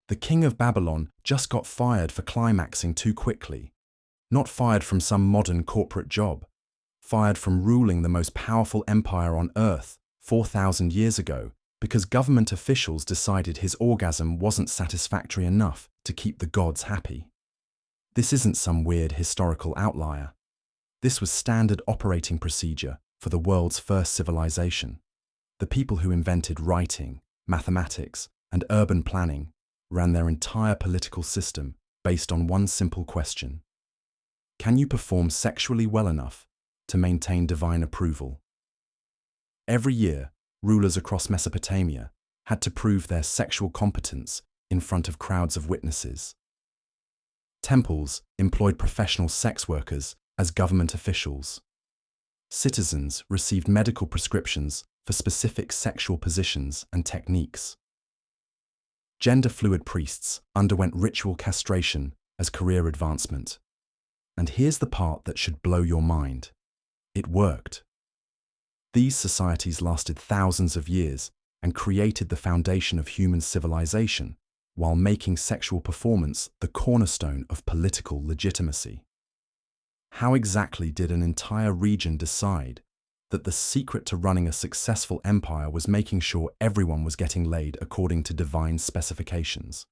The king of Babylon just got fired for climaxing too quickly. Not fired from some modern corporate job. Fired from ruling the most powerful empire on earth 4,000 years ago because government officials decided his orgasm wasn't satisfactory enough to keep the gods happy. This isn't some weird historical outlier. This was standard operating procedure for the world's first civilization. The people who invented writing, mathematics, and urban planning ran their entire political system based on one simple question. Can you perform sexually well enough to maintain divine approval? Every year, rulers across Mesopotamia had to prove their sexual competence in front of crowds of witnesses. Temples employed professional sex workers as government officials. Citizens received medical prescriptions for specific sexual positions and techniques. Gender-fluid priests underwent ritual castration as career advancement. And here's the part that should blow your mind. It worked. These societies lasted thousands of years and created the foundation of human civilization while making sexual performance the cornerstone of political legitimacy. How exactly did an entire region decide that the secret to running a successful empire was making sure everyone was getting laid according to divine specifications?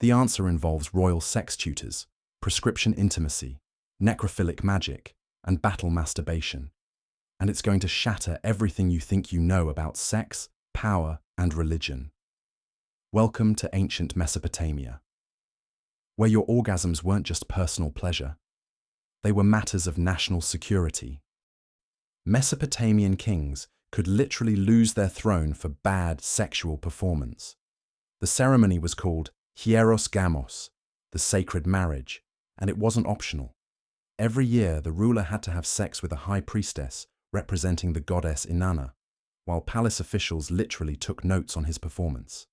The answer involves royal sex tutors, prescription intimacy, necrophilic magic, and battle masturbation. And it's going to shatter everything you think you know about sex, power, and religion. Welcome to Ancient Mesopotamia, where your orgasms weren't just personal pleasure. They were matters of national security. Mesopotamian kings could literally lose their throne for bad sexual performance. The ceremony was called hieros gamos, the sacred marriage, and it wasn't optional. Every year, the ruler had to have sex with a high priestess representing the goddess Inanna, while palace officials literally took notes on his performance.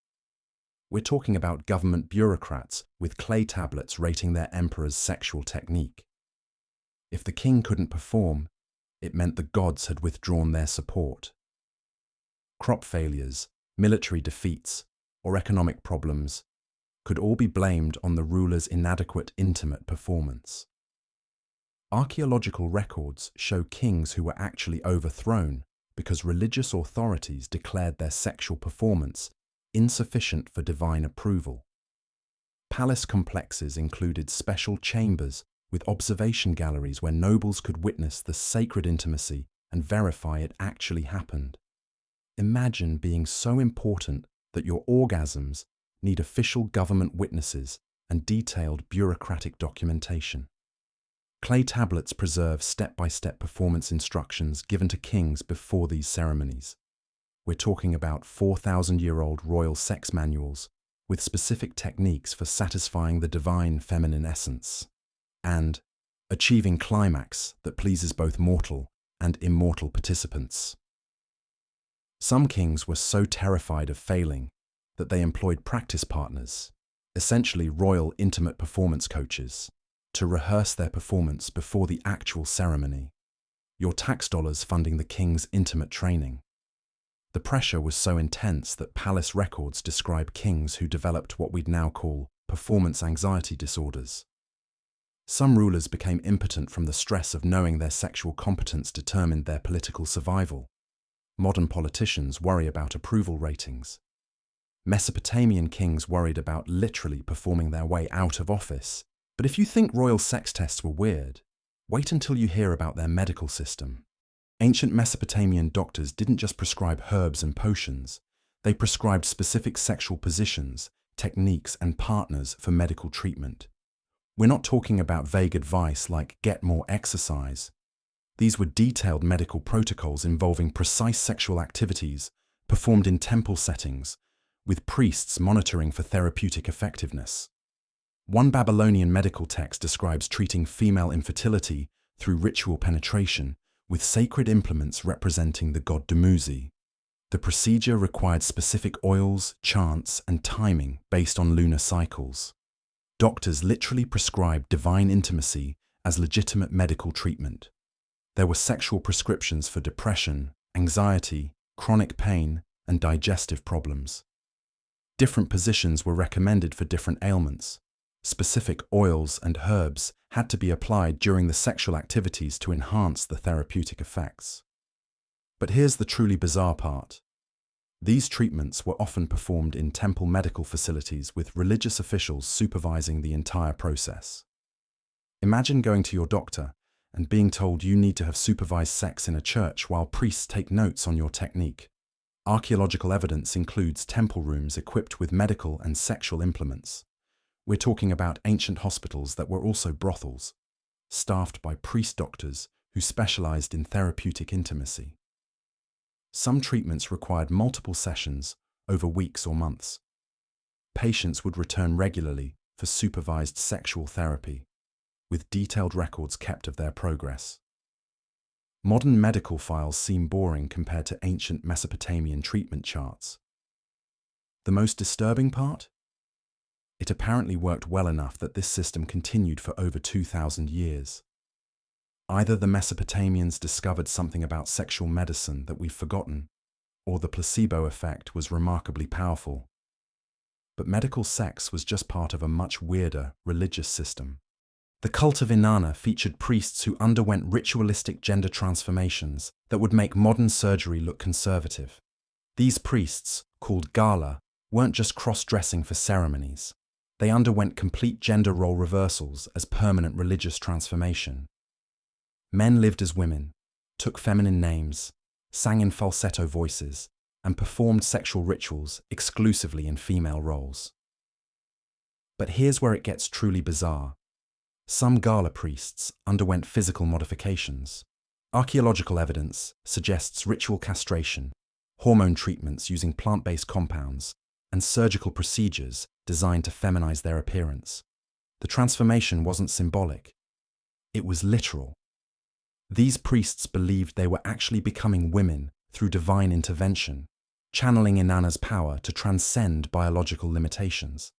We're talking about government bureaucrats with clay tablets rating their emperor's sexual technique. If the king couldn't perform, it meant the gods had withdrawn their support. Crop failures, military defeats, or economic problems could all be blamed on the ruler's inadequate intimate performance. Archaeological records show kings who were actually overthrown because religious authorities declared their sexual performance insufficient for divine approval. Palace complexes included special chambers with observation galleries where nobles could witness the sacred intimacy and verify it actually happened. Imagine being so important that your orgasms need official government witnesses and detailed bureaucratic documentation. Clay tablets preserve step-by-step performance instructions given to kings before these ceremonies. We're talking about 4,000-year-old royal sex manuals with specific techniques for satisfying the divine feminine essence and achieving climax that pleases both mortal and immortal participants. Some kings were so terrified of failing that they employed practice partners, essentially royal intimate performance coaches, to rehearse their performance before the actual ceremony, your tax dollars funding the king's intimate training. The pressure was so intense that palace records describe kings who developed what we'd now call performance anxiety disorders. Some rulers became impotent from the stress of knowing their sexual competence determined their political survival. Modern politicians worry about approval ratings. Mesopotamian kings worried about literally performing their way out of office. But if you think royal sex tests were weird, wait until you hear about their medical system. Ancient Mesopotamian doctors didn't just prescribe herbs and potions. They prescribed specific sexual positions, techniques, and partners for medical treatment. We're not talking about vague advice like get more exercise. These were detailed medical protocols involving precise sexual activities performed in temple settings, with priests monitoring for therapeutic effectiveness. One Babylonian medical text describes treating female infertility through ritual penetration, with sacred implements representing the god Dumuzi. The procedure required specific oils, chants, and timing based on lunar cycles. Doctors literally prescribed divine intimacy as legitimate medical treatment. There were sexual prescriptions for depression, anxiety, chronic pain, and digestive problems. Different positions were recommended for different ailments. Specific oils and herbs had to be applied during the sexual activities to enhance the therapeutic effects. But here's the truly bizarre part. These treatments were often performed in temple medical facilities with religious officials supervising the entire process. Imagine going to your doctor and being told you need to have supervised sex in a church while priests take notes on your technique. Archaeological evidence includes temple rooms equipped with medical and sexual implements. We're talking about ancient hospitals that were also brothels, staffed by priest doctors who specialized in therapeutic intimacy. Some treatments required multiple sessions over weeks or months. Patients would return regularly for supervised sexual therapy, with detailed records kept of their progress. Modern medical files seem boring compared to ancient Mesopotamian treatment charts. The most disturbing part? It apparently worked well enough that this system continued for over 2,000 years. Either the Mesopotamians discovered something about sexual medicine that we've forgotten, or the placebo effect was remarkably powerful. But medical sex was just part of a much weirder religious system. The cult of Inanna featured priests who underwent ritualistic gender transformations that would make modern surgery look conservative. These priests, called gala, weren't just cross-dressing for ceremonies. They underwent complete gender role reversals as permanent religious transformation. Men lived as women, took feminine names, sang in falsetto voices, and performed sexual rituals exclusively in female roles. But here's where it gets truly bizarre. Some gala priests underwent physical modifications. Archaeological evidence suggests ritual castration, hormone treatments using plant-based compounds, and surgical procedures designed to feminize their appearance. The transformation wasn't symbolic. It was literal. These priests believed they were actually becoming women through divine intervention, channeling Inanna's power to transcend biological limitations.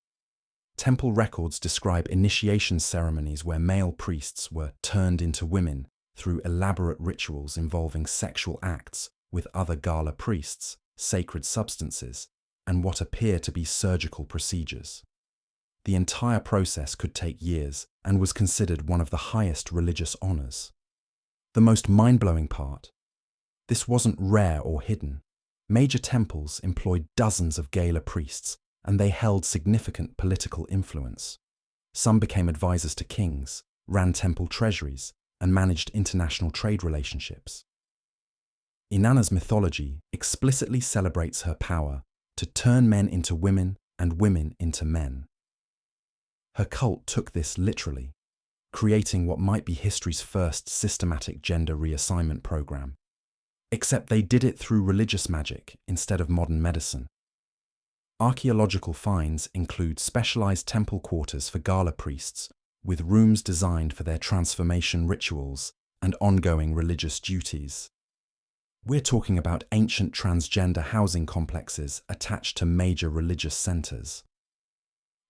Temple records describe initiation ceremonies where male priests were turned into women through elaborate rituals involving sexual acts with other gala priests, sacred substances, and what appear to be surgical procedures. The entire process could take years and was considered one of the highest religious honors. The most mind-blowing part: this wasn't rare or hidden. Major temples employed dozens of gala priests, and they held significant political influence. Some became advisors to kings, ran temple treasuries, and managed international trade relationships. Inanna's mythology explicitly celebrates her power to turn men into women and women into men. Her cult took this literally, creating what might be history's first systematic gender reassignment program. Except they did it through religious magic instead of modern medicine. Archaeological finds include specialized temple quarters for gala priests, with rooms designed for their transformation rituals and ongoing religious duties. We're talking about ancient transgender housing complexes attached to major religious centers.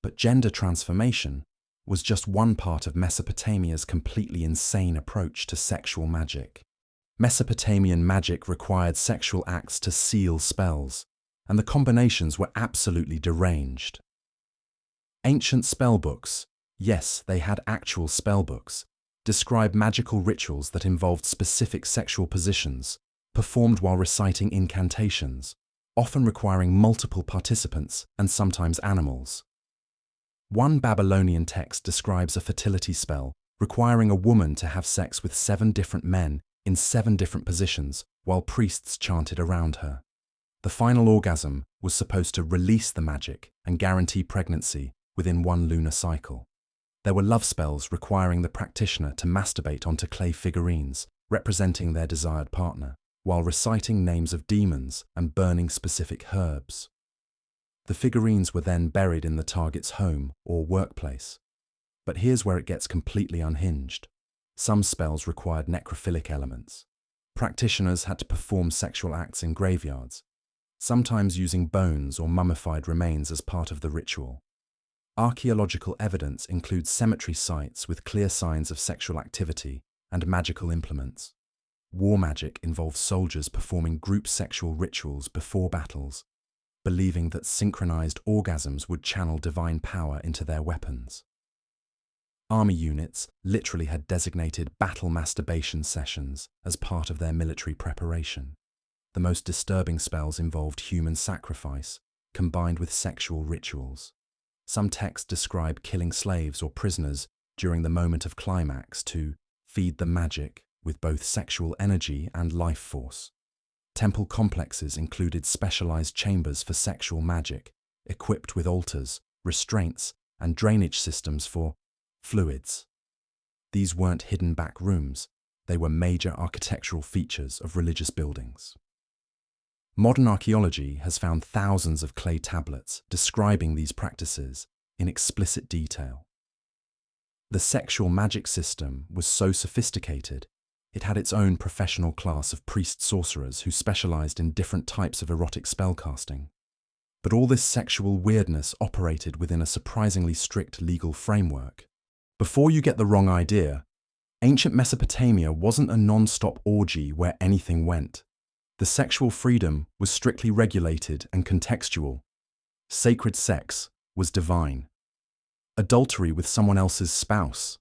But gender transformation was just one part of Mesopotamia's completely insane approach to sexual magic. Mesopotamian magic required sexual acts to seal spells, and the combinations were absolutely deranged. Ancient spellbooks, yes, they had actual spellbooks, describe magical rituals that involved specific sexual positions, performed while reciting incantations, often requiring multiple participants and sometimes animals. One Babylonian text describes a fertility spell requiring a woman to have sex with 7 different men in 7 different positions while priests chanted around her. The final orgasm was supposed to release the magic and guarantee pregnancy within 1 lunar cycle. There were love spells requiring the practitioner to masturbate onto clay figurines representing their desired partner, while reciting names of demons and burning specific herbs. The figurines were then buried in the target's home or workplace. But here's where it gets completely unhinged. Some spells required necrophilic elements. Practitioners had to perform sexual acts in graveyards, sometimes using bones or mummified remains as part of the ritual. Archaeological evidence includes cemetery sites with clear signs of sexual activity and magical implements. War magic involves soldiers performing group sexual rituals before battles, believing that synchronized orgasms would channel divine power into their weapons. Army units literally had designated battle masturbation sessions as part of their military preparation. The most disturbing spells involved human sacrifice, combined with sexual rituals. Some texts describe killing slaves or prisoners during the moment of climax to feed the magic with both sexual energy and life force. Temple complexes included specialized chambers for sexual magic, equipped with altars, restraints, and drainage systems for fluids. These weren't hidden back rooms, they were major architectural features of religious buildings. Modern archaeology has found thousands of clay tablets describing these practices in explicit detail. The sexual magic system was so sophisticated, it had its own professional class of priest-sorcerers who specialized in different types of erotic spellcasting. But all this sexual weirdness operated within a surprisingly strict legal framework. Before you get the wrong idea, ancient Mesopotamia wasn't a non-stop orgy where anything went. The sexual freedom was strictly regulated and contextual. Sacred sex was divine. Adultery with someone else's spouse.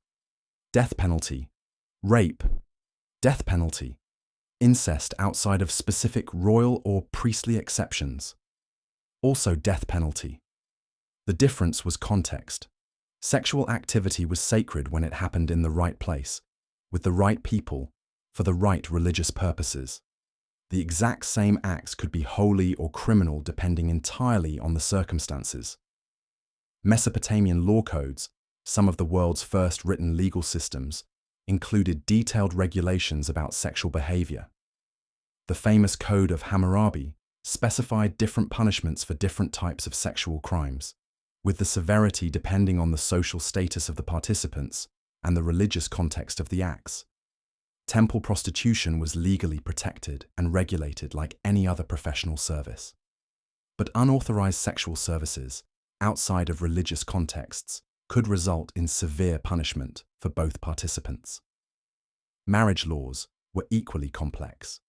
Death penalty. Rape. Death penalty. Incest outside of specific royal or priestly exceptions. Also death penalty. The difference was context. Sexual activity was sacred when it happened in the right place, with the right people, for the right religious purposes. The exact same acts could be holy or criminal depending entirely on the circumstances. Mesopotamian law codes, some of the world's first written legal systems, included detailed regulations about sexual behavior. The famous Code of Hammurabi specified different punishments for different types of sexual crimes, with the severity depending on the social status of the participants and the religious context of the acts. Temple prostitution was legally protected and regulated like any other professional service. But unauthorized sexual services, outside of religious contexts, could result in severe punishment for both participants. Marriage laws were equally complex.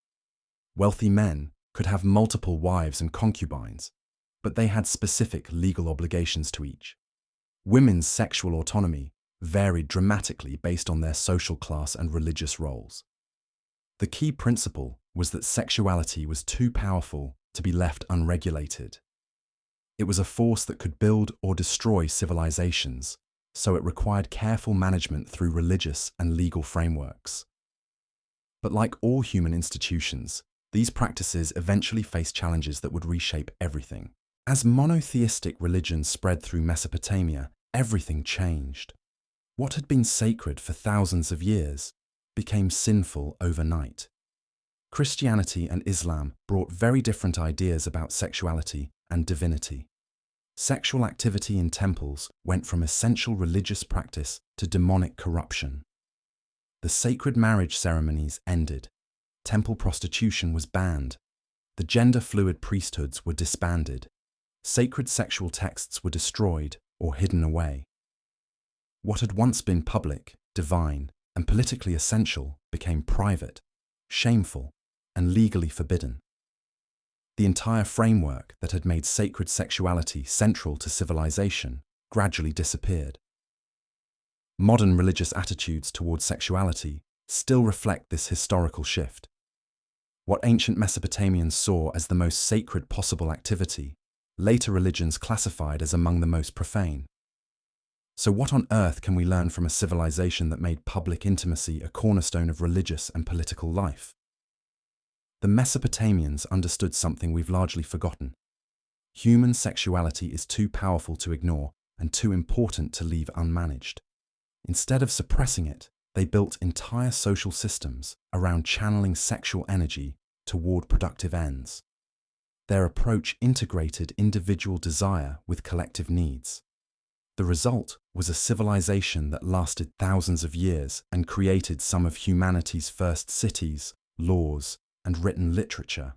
Wealthy men could have multiple wives and concubines, but they had specific legal obligations to each. Women's sexual autonomy varied dramatically based on their social class and religious roles. The key principle was that sexuality was too powerful to be left unregulated. It was a force that could build or destroy civilizations, so it required careful management through religious and legal frameworks. But like all human institutions, these practices eventually faced challenges that would reshape everything. As monotheistic religions spread through Mesopotamia, everything changed. What had been sacred for thousands of years became sinful overnight. Christianity and Islam brought very different ideas about sexuality and divinity. Sexual activity in temples went from essential religious practice to demonic corruption. The sacred marriage ceremonies ended. Temple prostitution was banned. The gender-fluid priesthoods were disbanded. Sacred sexual texts were destroyed or hidden away. What had once been public, divine, and politically essential became private, shameful, and legally forbidden. The entire framework that had made sacred sexuality central to civilization gradually disappeared. Modern religious attitudes towards sexuality still reflect this historical shift. What ancient Mesopotamians saw as the most sacred possible activity, later religions classified as among the most profane. So what on earth can we learn from a civilization that made public intimacy a cornerstone of religious and political life? The Mesopotamians understood something we've largely forgotten. Human sexuality is too powerful to ignore and too important to leave unmanaged. Instead of suppressing it, they built entire social systems around channeling sexual energy toward productive ends. Their approach integrated individual desire with collective needs. The result was a civilization that lasted thousands of years and created some of humanity's first cities, laws, and written literature.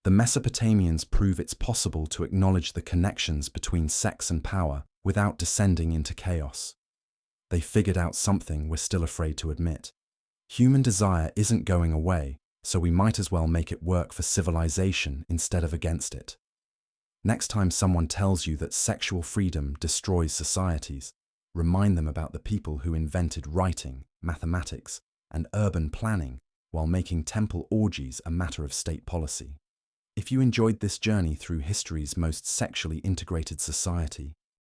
The Mesopotamians prove it's possible to acknowledge the connections between sex and power without descending into chaos. They figured out something we're still afraid to admit. Human desire isn't going away, so we might as well make it work for civilization instead of against it. Next time someone tells you that sexual freedom destroys societies, remind them about the people who invented writing, mathematics, and urban planning while making temple orgies a matter of state policy. If you enjoyed this journey through history's most sexually integrated society,